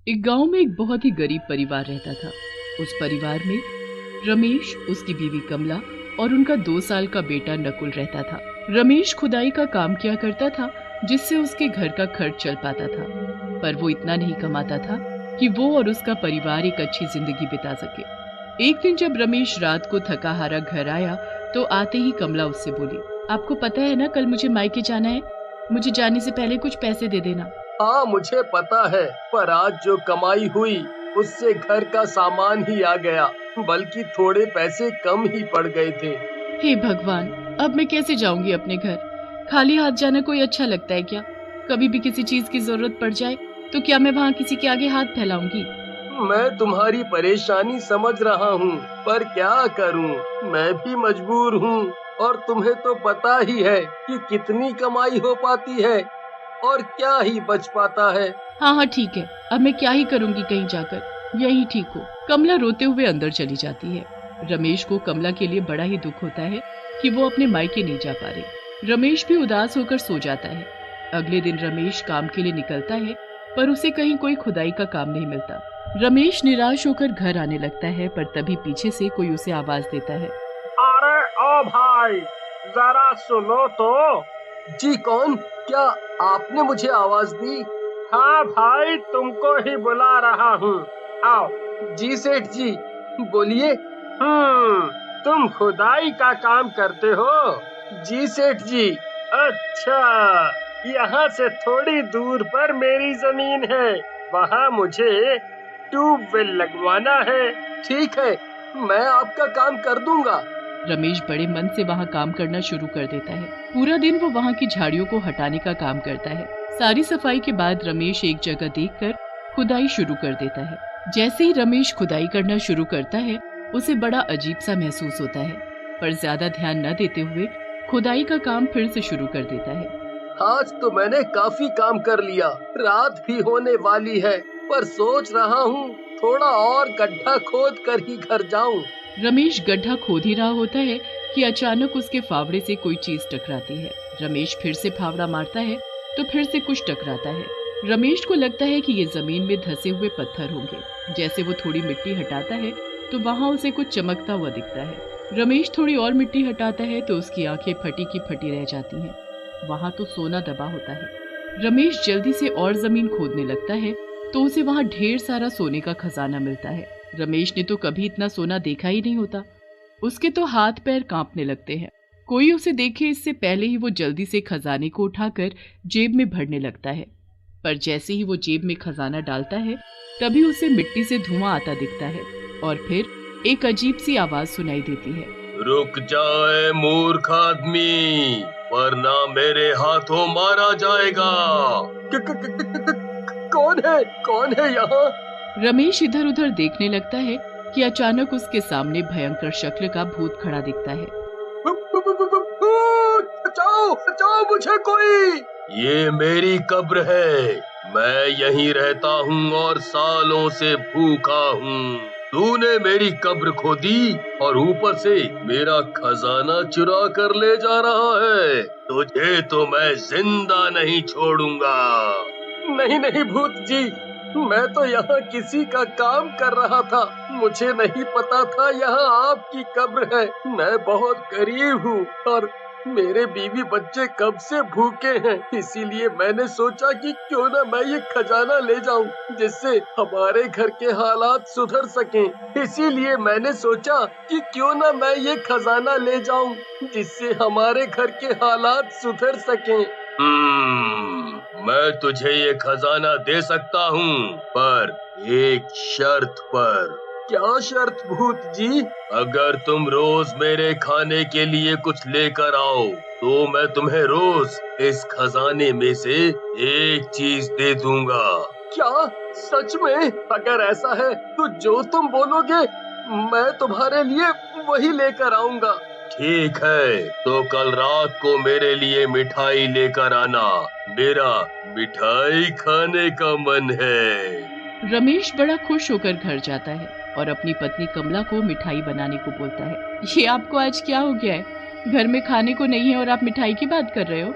एक गांव में एक बहुत ही गरीब परिवार रहता था। उस परिवार में रमेश, उसकी बीवी कमला और उनका 2 साल का बेटा नकुल रहता था। रमेश खुदाई का काम किया करता था, जिससे उसके घर का खर्च चल पाता था, पर वो इतना नहीं कमाता था कि वो और उसका परिवार एक अच्छी जिंदगी बिता सके। एक दिन जब रमेश रात को थका हारा घर आया तो आते ही कमला उससे बोली, आपको पता है ना, कल मुझे मायके जाना है, मुझे जाने से पहले कुछ पैसे दे देना। हाँ, मुझे पता है, पर आज जो कमाई हुई उससे घर का सामान ही आ गया, बल्कि थोड़े पैसे कम ही पड़ गए थे। हे भगवान, अब मैं कैसे जाऊंगी अपने घर? खाली हाथ जाना कोई अच्छा लगता है क्या? कभी भी किसी चीज की जरूरत पड़ जाए तो क्या मैं वहाँ किसी के आगे हाथ फैलाऊंगी? मैं तुम्हारी परेशानी समझ रहा हूँ, पर क्या करूँ, मैं भी मजबूर हूँ। और तुम्हें तो पता ही है कि कितनी कमाई हो पाती है और क्या ही बच पाता है। हाँ हाँ ठीक है, अब मैं क्या ही करूंगी, कहीं जाकर यही ठीक हो। कमला रोते हुए अंदर चली जाती है। रमेश को कमला के लिए बड़ा ही दुख होता है कि वो अपने मायके नहीं जा पा रही। रमेश भी उदास होकर सो जाता है। अगले दिन रमेश काम के लिए निकलता है, पर उसे कहीं कोई खुदाई का काम नहीं मिलता। रमेश निराश होकर घर आने लगता है, पर तभी पीछे से कोई उसे आवाज देता है, अरे ओ भाई, जरा सुनो तो। जी कौन? क्या आपने मुझे आवाज दी? हाँ भाई, तुमको ही बुला रहा हूँ, आओ। जी सेठ जी, बोलिए। तुम खुदाई का काम करते हो? जी सेठ जी। अच्छा, यहाँ से थोड़ी दूर पर मेरी जमीन है, वहाँ मुझे ट्यूबवेल लगवाना है। ठीक है, मैं आपका काम कर दूंगा। रमेश बड़े मन से वहाँ काम करना शुरू कर देता है। पूरा दिन वो वहाँ की झाड़ियों को हटाने का काम करता है। सारी सफाई के बाद रमेश एक जगह देखकर खुदाई शुरू कर देता है। जैसे ही रमेश खुदाई करना शुरू करता है, उसे बड़ा अजीब सा महसूस होता है, पर ज्यादा ध्यान न देते हुए खुदाई का काम फिर से शुरू कर देता है। आज तो मैंने काफी काम कर लिया, रात भी होने वाली है, पर सोच रहा हूँ थोड़ा और गड्ढा खोद कर ही घर जाऊं। रमेश गड्ढा खोद ही रहा होता है कि अचानक उसके फावड़े से कोई चीज टकराती है। रमेश फिर से फावड़ा मारता है तो फिर से कुछ टकराता है। रमेश को लगता है कि ये जमीन में धंसे हुए पत्थर होंगे। जैसे वो थोड़ी मिट्टी हटाता है तो वहाँ उसे कुछ चमकता हुआ दिखता है। रमेश थोड़ी और मिट्टी हटाता है तो उसकी आंखें फटी की फटी रह जाती हैं। वहाँ तो सोना दबा होता है। रमेश जल्दी से और जमीन खोदने लगता है तो उसे वहाँ ढेर सारा सोने का खजाना मिलता है। रमेश ने तो कभी इतना सोना देखा ही नहीं होता। उसके तो हाथ पैर कांपने लगते हैं। कोई उसे देखे इससे पहले ही वो जल्दी से खजाने को उठाकर जेब में भरने लगता है, पर जैसे ही वो जेब में खजाना डालता है तभी उसे मिट्टी से धुआं आता दिखता है और फिर एक अजीब सी आवाज सुनाई देती है, रुक जाए मूर्ख आदमी, वरना मेरे हाथों मारा जाएगा। कौन है यहाँ? रमेश इधर उधर देखने लगता है कि अचानक उसके सामने भयंकर शक्ल का भूत खड़ा दिखता है। बचाओ बचाओ मुझे कोई! ये मेरी कब्र है, मैं यहीं रहता हूँ और सालों से भूखा हूँ। तूने मेरी कब्र खोदी और ऊपर से मेरा खजाना चुरा कर ले जा रहा है। तुझे तो मैं जिंदा नहीं छोड़ूंगा। नहीं भूत जी, मैं तो यहाँ किसी का काम कर रहा था, मुझे नहीं पता था यहाँ आपकी कब्र है। मैं बहुत गरीब हूँ और मेरे बीवी बच्चे कब से भूखे हैं, इसीलिए मैंने सोचा कि क्यों ना मैं ये खजाना ले जाऊं, जिससे हमारे घर के हालात सुधर सकें। इसीलिए मैंने सोचा कि क्यों ना मैं ये खजाना ले जाऊं, जिससे हमारे घर के हालात सुधर सकें। मैं तुझे ये खजाना दे सकता हूँ, पर एक शर्त पर। क्या शर्त भूत जी? अगर तुम रोज मेरे खाने के लिए कुछ लेकर आओ तो मैं तुम्हें रोज इस खजाने में से एक चीज दे दूंगा। क्या सच में? अगर ऐसा है तो जो तुम बोलोगे मैं तुम्हारे लिए वही लेकर आऊंगा। ठीक है, तो कल रात को मेरे लिए मिठाई लेकर आना, मेरा मिठाई खाने का मन है। रमेश बड़ा खुश होकर घर जाता है और अपनी पत्नी कमला को मिठाई बनाने को बोलता है। ये आपको आज क्या हो गया है? घर में खाने को नहीं है और आप मिठाई की बात कर रहे हो?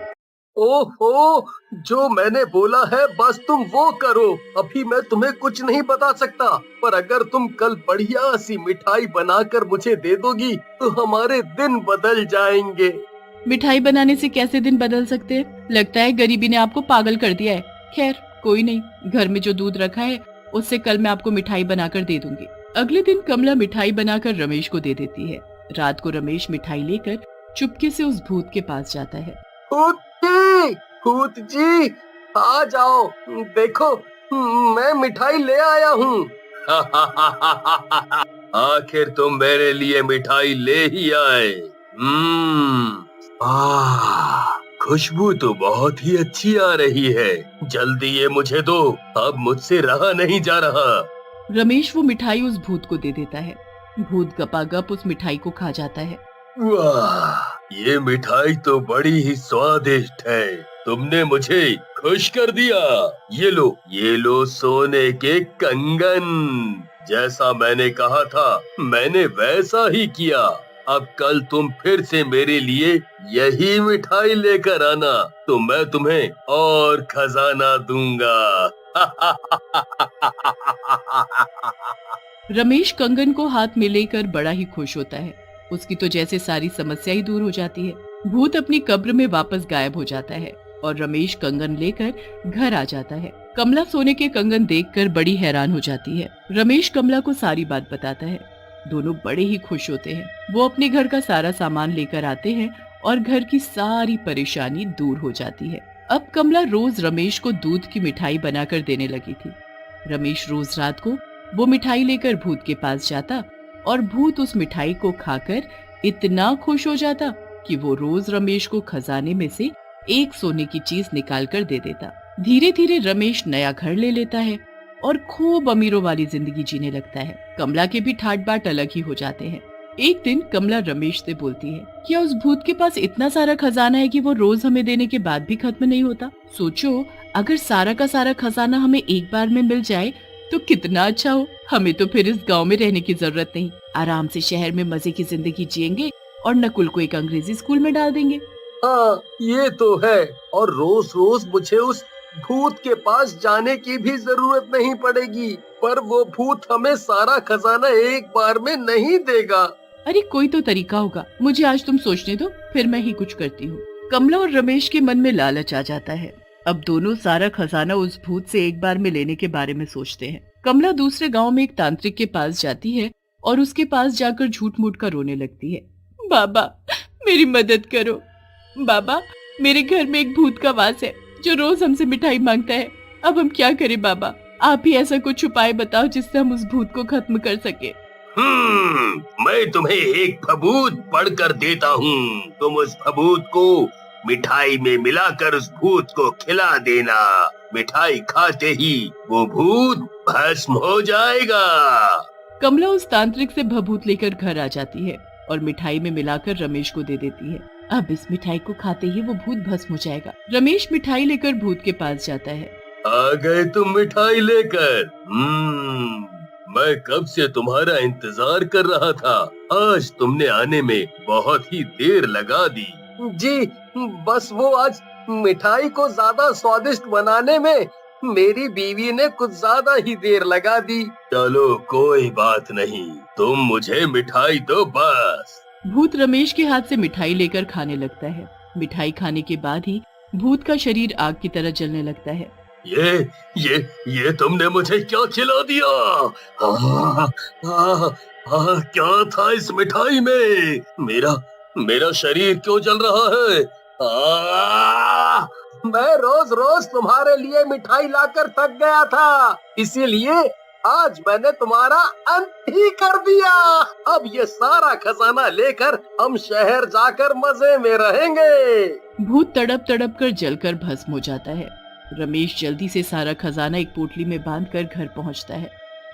ओहो, जो मैंने बोला है बस तुम वो करो। अभी मैं तुम्हें कुछ नहीं बता सकता, पर अगर तुम कल बढ़िया सी मिठाई बनाकर मुझे दे दोगी तो हमारे दिन बदल जाएंगे। मिठाई बनाने से कैसे दिन बदल सकते हैं? लगता है गरीबी ने आपको पागल कर दिया है। खैर कोई नहीं, घर में जो दूध रखा है उससे कल मैं आपको मिठाई बनाकर दे दूंगी। अगले दिन कमला मिठाई बनाकर रमेश को दे देती है। रात को रमेश मिठाई लेकर चुपके से उस भूत के पास जाता है। भूत जी आ जाओ, देखो मैं मिठाई ले आया हूँ। आखिर तुम मेरे लिए मिठाई ले ही आए। खुशबू तो बहुत ही अच्छी आ रही है। जल्दी ये मुझे दो, अब मुझसे रहा नहीं जा रहा। रमेश वो मिठाई उस भूत को दे देता है। भूत गपागप उस मिठाई को खा जाता है। वाह, ये मिठाई तो बड़ी ही स्वादिष्ट है। तुमने मुझे खुश कर दिया। ये लो सोने के कंगन। जैसा मैंने कहा था मैंने वैसा ही किया। अब कल तुम फिर से मेरे लिए यही मिठाई लेकर आना तो मैं तुम्हें और खजाना दूंगा। रमेश कंगन को हाथ में लेकर बड़ा ही खुश होता है। उसकी तो जैसे सारी समस्या ही दूर हो जाती है। भूत अपनी कब्र में वापस गायब हो जाता है और रमेश कंगन लेकर घर आ जाता है। कमला सोने के कंगन देखकर बड़ी हैरान हो जाती है। रमेश कमला को सारी बात बताता है। दोनों बड़े ही खुश होते हैं। वो अपने घर का सारा सामान लेकर आते हैं और घर की सारी परेशानी दूर हो जाती है। अब कमला रोज रमेश को दूध की मिठाई बनाकर देने लगी थी। रमेश रोज रात को वो मिठाई लेकर भूत के पास जाता और भूत उस मिठाई को खाकर इतना खुश हो जाता कि वो रोज रमेश को खजाने में से एक सोने की चीज निकाल कर दे देता। धीरे धीरे रमेश नया घर ले लेता है और खूब अमीरों वाली जिंदगी जीने लगता है। कमला के भी ठाट बाट अलग ही हो जाते हैं। एक दिन कमला रमेश से बोलती है, क्या उस भूत के पास इतना सारा खजाना है कि वो रोज हमें देने के बाद भी खत्म नहीं होता? सोचो, अगर सारा का सारा खजाना हमें एक बार में मिल जाए तो कितना अच्छा हो। हमें तो फिर इस गांव में रहने की जरूरत नहीं, आराम से शहर में मजे की जिंदगी जिएंगे और नकुल को एक अंग्रेजी स्कूल में डाल देंगे। हाँ, ये तो है। और रोज रोज मुझे उस भूत के पास जाने की भी जरूरत नहीं पड़ेगी। पर वो भूत हमें सारा खजाना एक बार में नहीं देगा। अरे कोई तो तरीका होगा, मुझे आज तुम सोचने दो, फिर मैं ही कुछ करती हूँ। कमला और रमेश के मन में लालच आ जाता है। अब दोनों सारा खजाना उस भूत से एक बार में लेने के बारे में सोचते हैं। कमला दूसरे गांव में एक तांत्रिक के पास जाती है और उसके पास जाकर झूठ मूठ कर रोने लगती है। बाबा मेरी मदद करो। बाबा, मेरे घर में एक भूत का वास है जो रोज हमसे मिठाई मांगता है। अब हम क्या करें बाबा? आप ही ऐसा कुछ उपाय बताओ जिससे हम उस भूत को खत्म कर सके। मैं तुम्हें एक फबूत पढ़कर देता हूँ। तुम उस फबूत को मिठाई में मिलाकर उस भूत को खिला देना। मिठाई खाते ही वो भूत भस्म हो जाएगा। कमला उस तांत्रिक से भभूत लेकर घर आ जाती है और मिठाई में मिलाकर रमेश को दे देती है। अब इस मिठाई को खाते ही वो भूत भस्म हो जाएगा। रमेश मिठाई लेकर भूत के पास जाता है। आ गए तुम मिठाई लेकर। मैं कब से तुम्हारा इंतजार कर रहा था। आज तुमने आने में बहुत ही देर लगा दी। जी, बस वो आज मिठाई को ज्यादा स्वादिष्ट बनाने में मेरी बीवी ने कुछ ज्यादा ही देर लगा दी। चलो कोई बात नहीं, तुम मुझे मिठाई दो बस। भूत रमेश के हाथ से मिठाई लेकर खाने लगता है। मिठाई खाने के बाद ही भूत का शरीर आग की तरह जलने लगता है। ये तुमने मुझे क्या खिला दिया? क्या था इस मिठाई में? मेरा शरीर क्यों जल रहा है? मैं रोज रोज तुम्हारे लिए मिठाई लाकर थक गया था, इसीलिए आज मैंने तुम्हारा अंत ही कर दिया। अब ये सारा खजाना लेकर हम शहर जाकर मजे में रहेंगे। भूत तड़प तड़प कर जलकर भस्म हो जाता है। रमेश जल्दी से सारा खजाना एक पोटली में बांधकर घर पहुंचता है।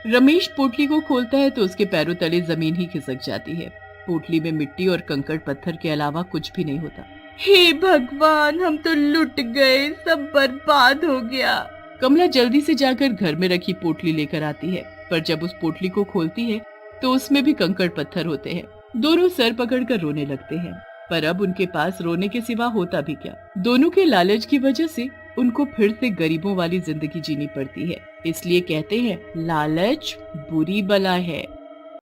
रमेश पोटली को खोलता है तो उसके पैरों तले जमीन ही खिसक जाती है। पोटली में मिट्टी और कंकड़ पत्थर के अलावा कुछ भी नहीं होता। हे भगवान, हम तो लुट गए, सब बर्बाद हो गया। कमला जल्दी से जाकर घर में रखी पोटली लेकर आती है, पर जब उस पोटली को खोलती है तो उसमें भी कंकड़ पत्थर होते हैं। दोनों सर पकड़कर रोने लगते हैं, पर अब उनके पास रोने के सिवा होता भी क्या। दोनों के लालच की वजह से उनको फिर से गरीबों वाली जिंदगी जीनी पड़ती है। इसलिए कहते हैं लालच बुरी बला है।